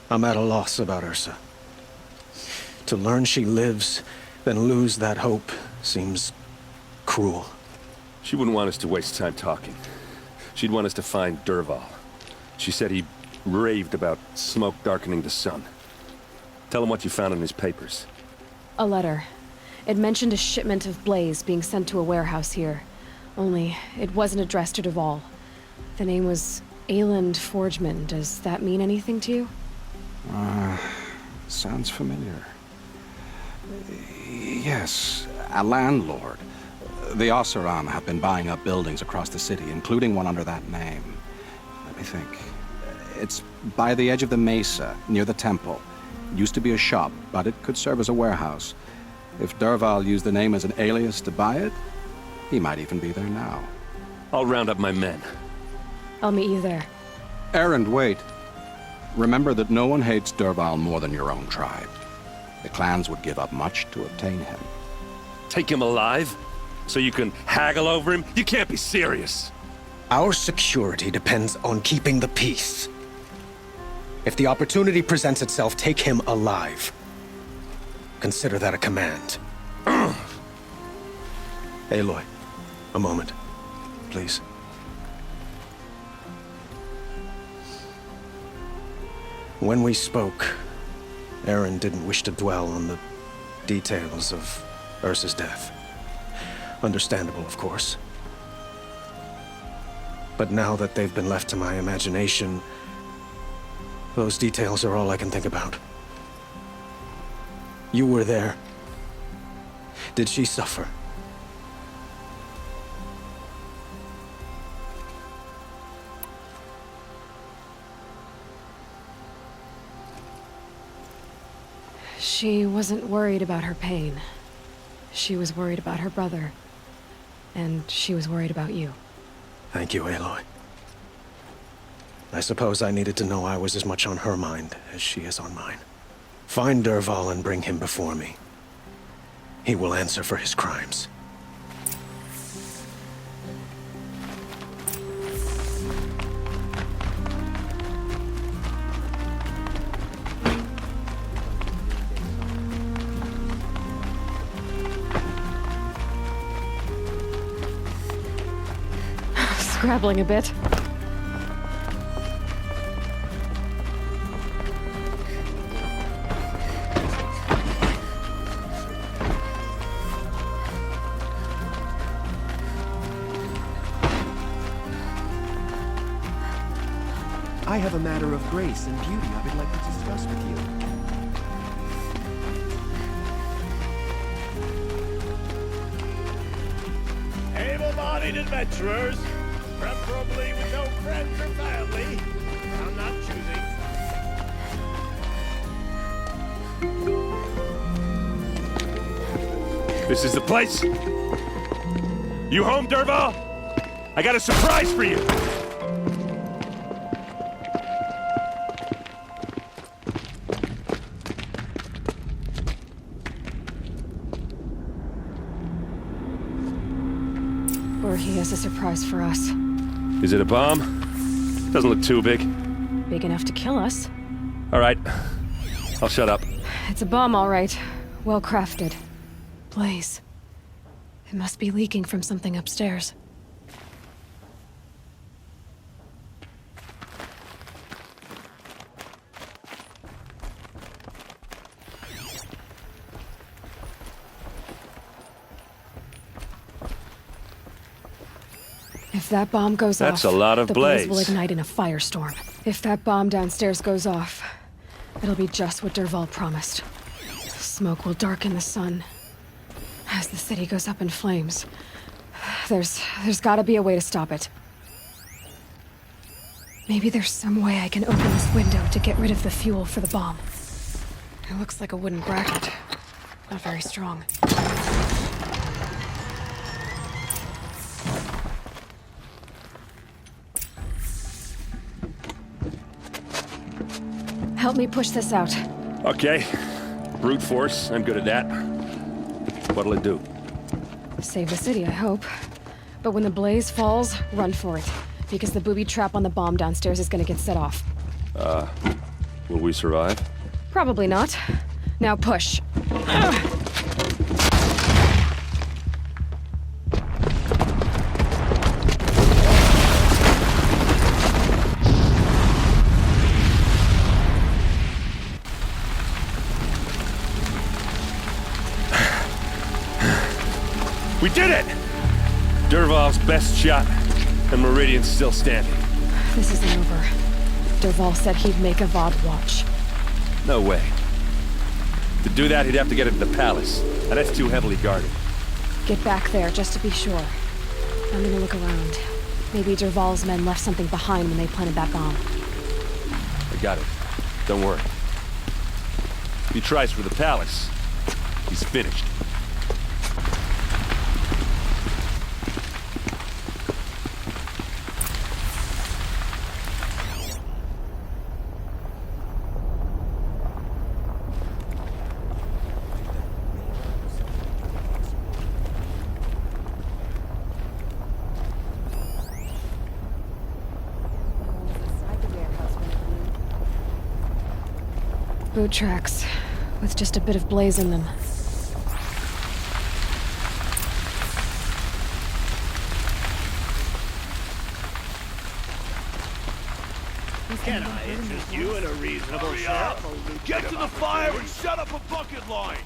I'm at a loss about Ursa. To learn she lives, then lose that hope, seems cruel. She wouldn't want us to waste time talking. She'd want us to find Dervahl. She said he raved about smoke darkening the sun. Tell him what you found in his papers. A letter. It mentioned a shipment of blaze being sent to a warehouse here. Only, it wasn't addressed to Dervahl. The name was Ayland Forgeman. Does that mean anything to you? Sounds familiar. Yes, a landlord. The Oseram have been buying up buildings across the city, including one under that name. Let me think. It's by the edge of the mesa, near the temple. Used to be a shop, but it could serve as a warehouse. If Dervahl used the name as an alias to buy it, he might even be there now. I'll round up my men. I'll meet you there. Erend, wait. Remember that no one hates Dervahl more than your own tribe. The clans would give up much to obtain him. Take him alive? So you can haggle over him? You can't be serious. Our security depends on keeping the peace. If the opportunity presents itself, take him alive. Consider that a command. Aloy, a moment, please. When we spoke, Erend didn't wish to dwell on the details of Ursa's death. Understandable, of course. But now that they've been left to my imagination, those details are all I can think about. You were there. Did she suffer? She wasn't worried about her pain. She was worried about her brother. And she was worried about you. Thank you, Aloy. I suppose I needed to know I was as much on her mind as she is on mine. Find Dervahl and bring him before me. He will answer for his crimes. Scrabbling a bit. I have a matter of grace and beauty I would like to discuss with you. Able-bodied adventurers, preferably with no friends or family. I'm not choosing. This is the place? You home, Dervahl? I got a surprise for you! Or he has a surprise for us. Is it a bomb? Doesn't look too big. Big enough to kill us. All right. I'll shut up. It's a bomb, all right. Well crafted. Blaze. It must be leaking from something upstairs. If that bomb goes off, That's a lot of the blaze blaze. will ignite in a firestorm. If that bomb downstairs goes off, it'll be just what Dervahl promised. Smoke will darken the sun as the city goes up in flames. There's gotta be a way to stop it. Maybe there's some way I can open this window to get rid of the fuel for the bomb. It looks like a wooden bracket. Not very strong. Help me push this out. Okay. Brute force, I'm good at that. What'll it do? Save the city, I hope. But when the blaze falls, run for it. Because the booby trap on the bomb downstairs is gonna get set off. Will we survive? Probably not. Now push. We did it! Dervahl's best shot, and Meridian's still standing. This isn't over. Dervahl said he'd make a VOD watch. No way. To do that, he'd have to get into the palace, and that's too heavily guarded. Get back there, just to be sure. I'm gonna look around. Maybe Dervahl's men left something behind when they planted that bomb. I got it. Don't worry. If he tries for the palace, he's finished. Boot tracks, with just a bit of blaze in them. Can I interest you in a reasonable shot? Get to the fire and shut up a bucket line!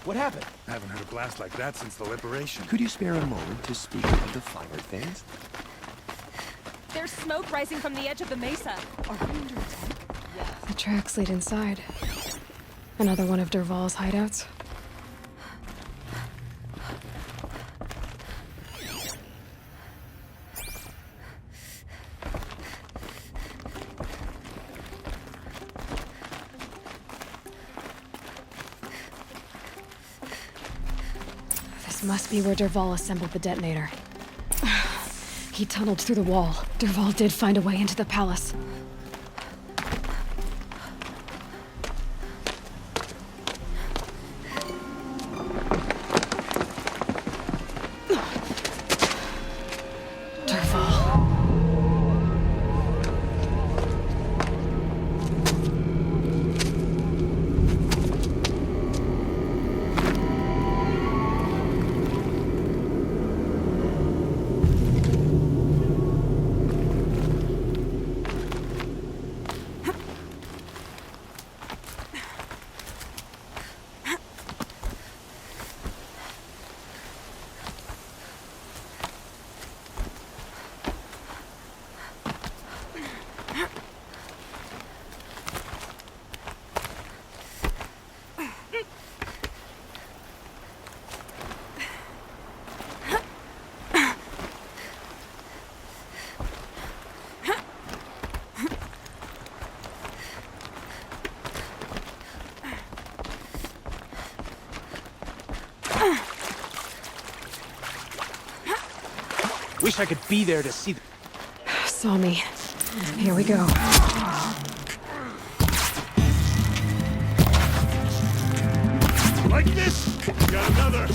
What happened? I haven't heard a blast like that since the liberation. Could you spare a moment to speak of the finer things? There's smoke rising from the edge of the mesa. Are we under attack? The tracks lead inside. Another one of Dervahl's hideouts. This must be where Dervahl assembled the detonator. He tunneled through the wall. Dervahl did find a way into the palace. Wish I could be there to see. Saw me. Here we go. Like this? Got another!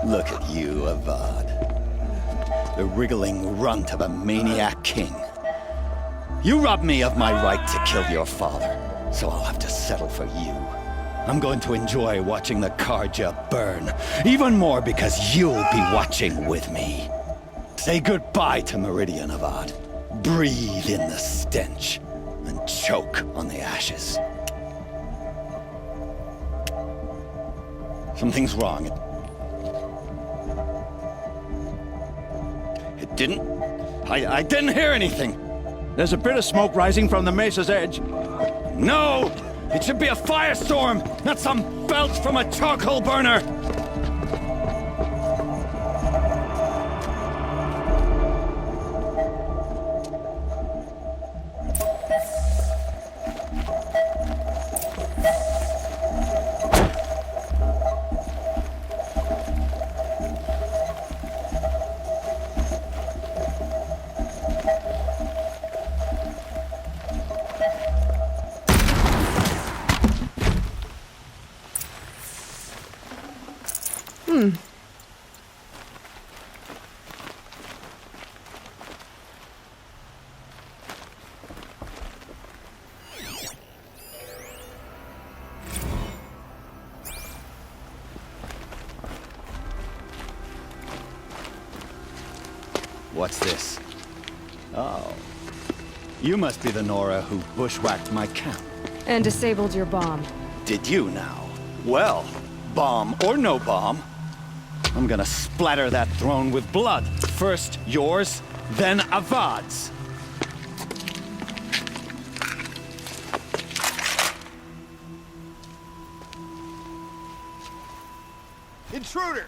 Look at you, Avad. The wriggling runt of a maniac king. You robbed me of my right to kill your father, so I'll have to settle for you. I'm going to enjoy watching the Karja burn. Even more because you'll be watching with me. Say goodbye to Meridian, Avad. Breathe in the stench and choke on the ashes. Something's wrong. It didn't... I didn't hear anything. There's a bit of smoke rising from the mesa's edge. No! It should be a firestorm, not some belch from a charcoal burner! What's this? Oh. You must be the Nora who bushwhacked my camp. And disabled your bomb. Did you now? Well, bomb or no bomb, I'm gonna splatter that throne with blood. First yours, then Avad's. Intruder!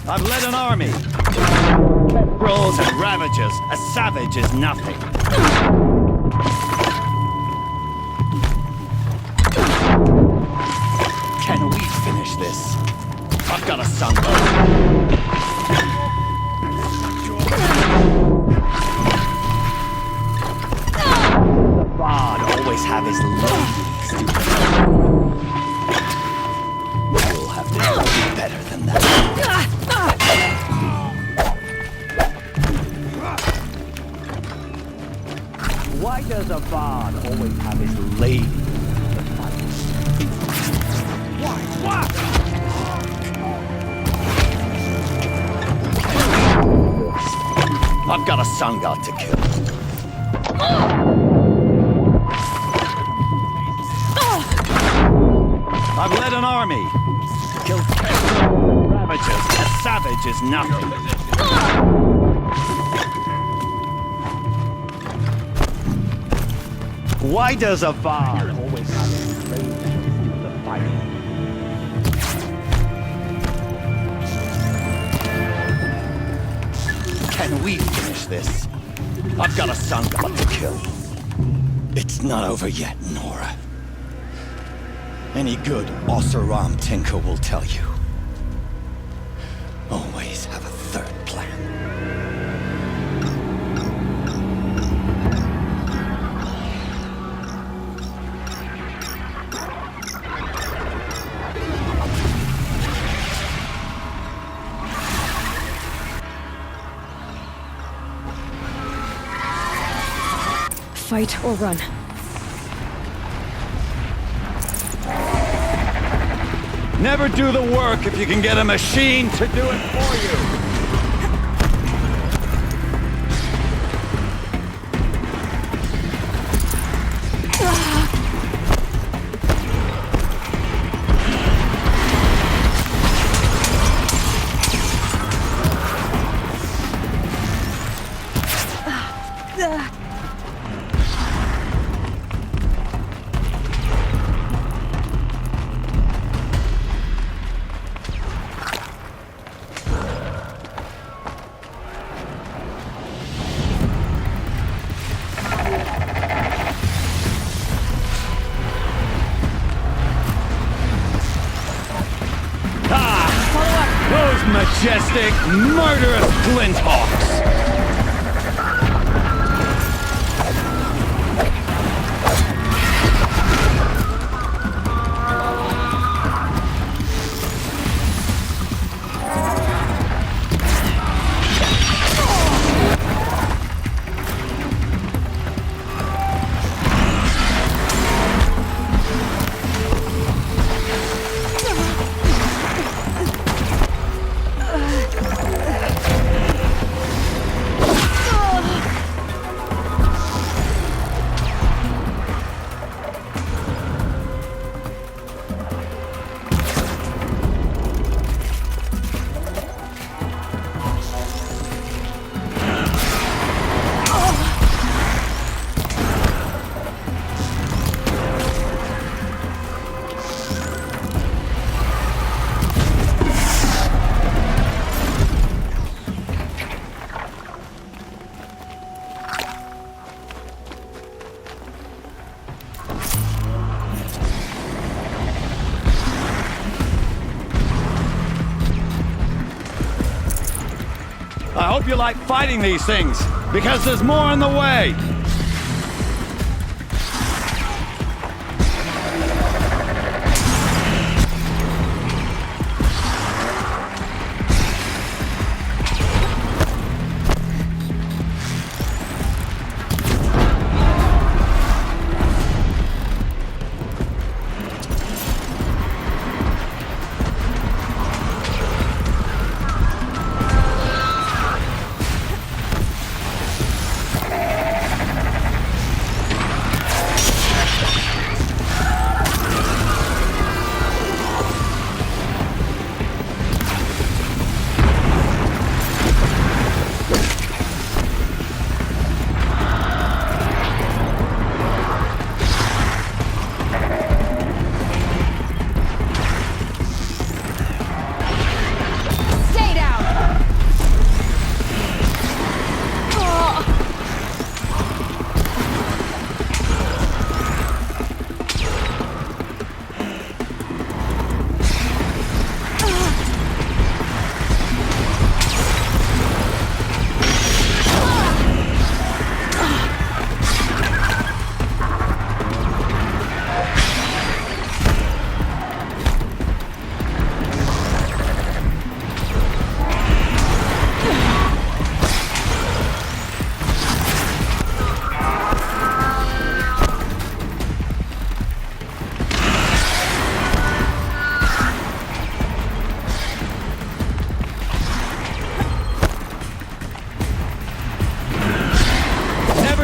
I've led an army. Rolls and ravages. A savage is nothing. Can we finish this? I've got a sunbow. God always have his ladies, stupid. We'll have to do better than that. Why does a bard always have his lady in the fight? Why? I've got a sun god to kill. I've led an army. Killed ravages. A savage is nothing. Why does a bard always have his lady in the fight? Can we finish this? I've got a sun god to kill. It's not over yet, Nora. Any good Oseram Tinker will tell you. Always have a third plan. Fight or run. Never do the work if you can get a machine to do it for you. Majestic, murderous flinthawks! I hope you like fighting these things, because there's more in the way.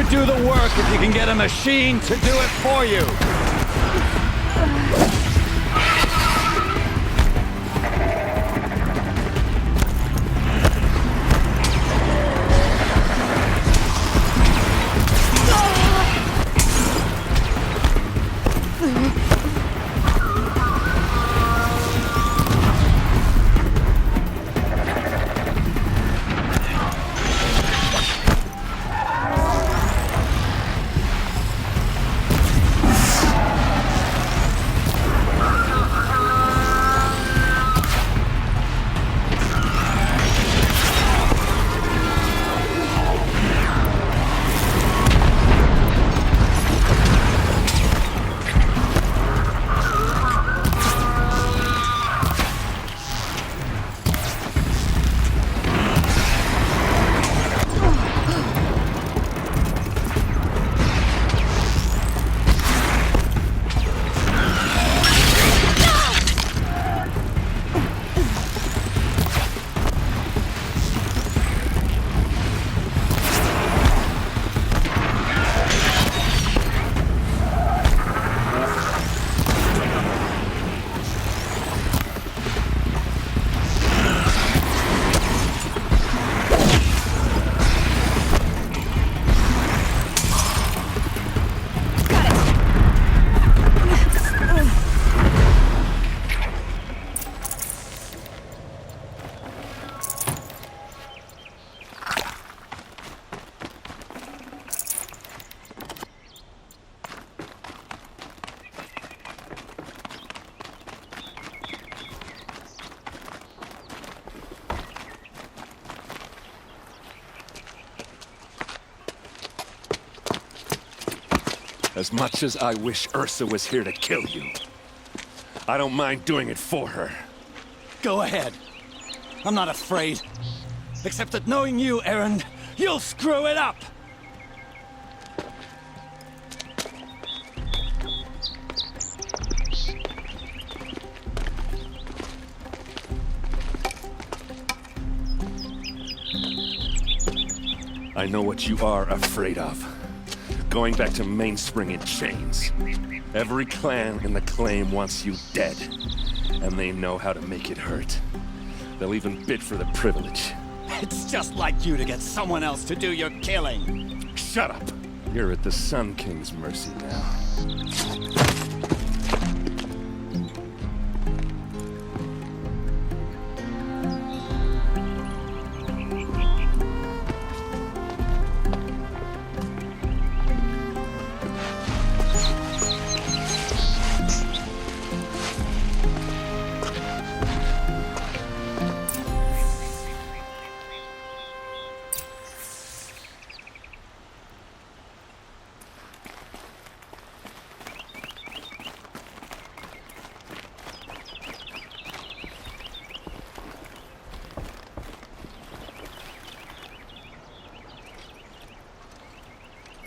Do the work if you can get a machine to do it for you. As much as I wish Ursa was here to kill you, I don't mind doing it for her. Go ahead. I'm not afraid. Except that knowing you, Aaron, you'll screw it up! I know what you are afraid of. Going back to Mainspring in chains. Every clan in the claim wants you dead. And they know how to make it hurt. They'll even bid for the privilege. It's just like you to get someone else to do your killing. Shut up! You're at the Sun King's mercy now.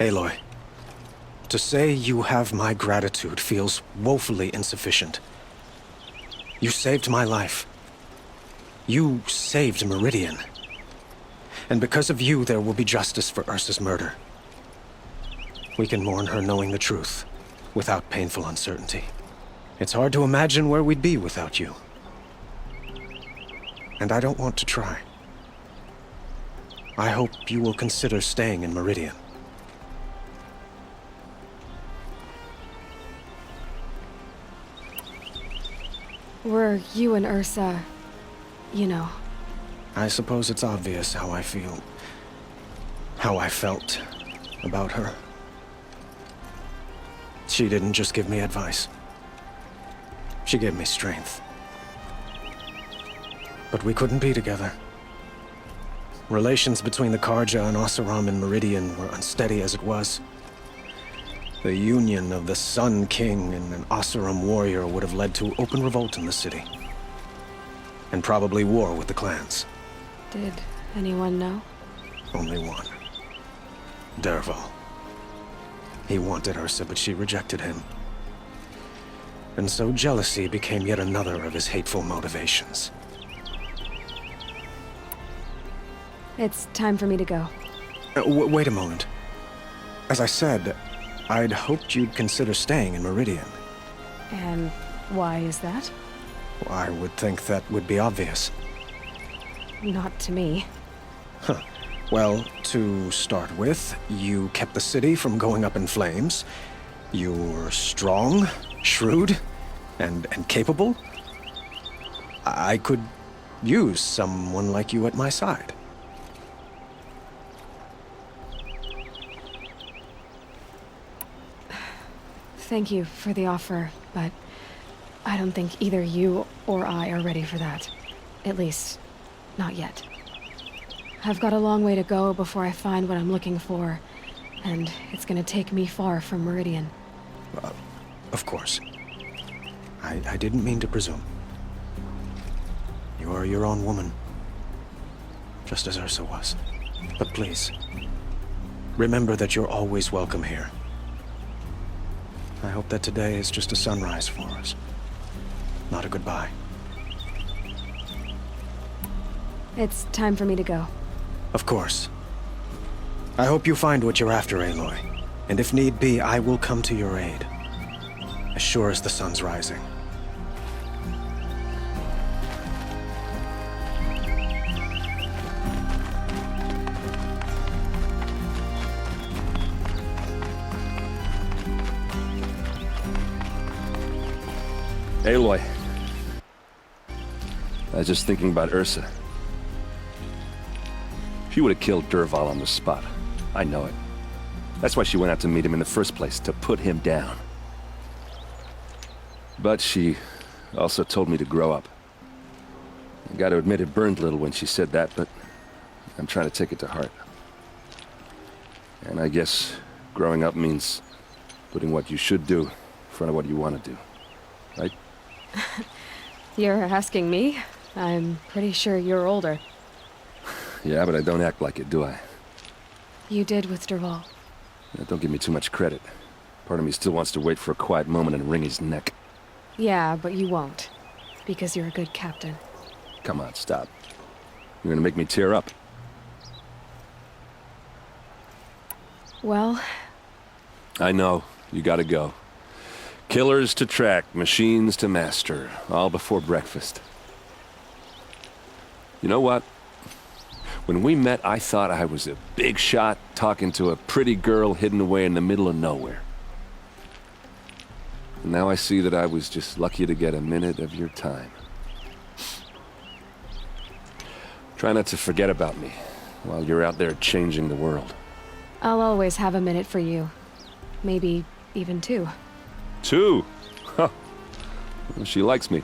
Aloy, to say you have my gratitude feels woefully insufficient. You saved my life. You saved Meridian. And because of you, there will be justice for Ursa's murder. We can mourn her knowing the truth, without painful uncertainty. It's hard to imagine where we'd be without you. And I don't want to try. I hope you will consider staying in Meridian. Were you and Ursa, you know? I suppose it's obvious how I feel. How I felt about her. She didn't just give me advice. She gave me strength. But we couldn't be together. Relations between the Karja and Oseram and Meridian were unsteady as it was. The union of the Sun King and an Oseram warrior would have led to open revolt in the city. And probably war with the clans. Did anyone know? Only one. Dervahl. He wanted Ursa, but she rejected him. And so jealousy became yet another of his hateful motivations. It's time for me to go. Wait a moment. As I said, I'd hoped you'd consider staying in Meridian. And why is that? I would think that would be obvious. Not to me. Huh. Well, to start with, you kept the city from going up in flames. You were strong, shrewd, and capable. I could use someone like you at my side. Thank you for the offer, but I don't think either you or I are ready for that. At least, not yet. I've got a long way to go before I find what I'm looking for, and it's gonna take me far from Meridian. Of course. I didn't mean to presume. You are your own woman, just as Ursa was. But please, remember that you're always welcome here. I hope that today is just a sunrise for us, not a goodbye. It's time for me to go. Of course. I hope you find what you're after, Aloy. And if need be, I will come to your aid. As sure as the sun's rising. Aloy. I was just thinking about Ursa. She would have killed Dervahl on the spot. I know it. That's why she went out to meet him in the first place, to put him down. But she also told me to grow up. I gotta admit it burned a little when she said that, but I'm trying to take it to heart. And I guess growing up means putting what you should do in front of what you want to do. Right? You're asking me? I'm pretty sure you're older. Yeah, but I don't act like it, do I? You did with Dervahl. Don't give me too much credit. Part of me still wants to wait for a quiet moment and wring his neck. Yeah, but you won't. Because you're a good captain. Come on, stop. You're gonna make me tear up. Well... I know. You gotta go. Killers to track, machines to master, all before breakfast. You know what? When we met, I thought I was a big shot talking to a pretty girl hidden away in the middle of nowhere. And now I see that I was just lucky to get a minute of your time. Try not to forget about me while you're out there changing the world. I'll always have a minute for you. Maybe even two. 2? Huh. Well, she likes me.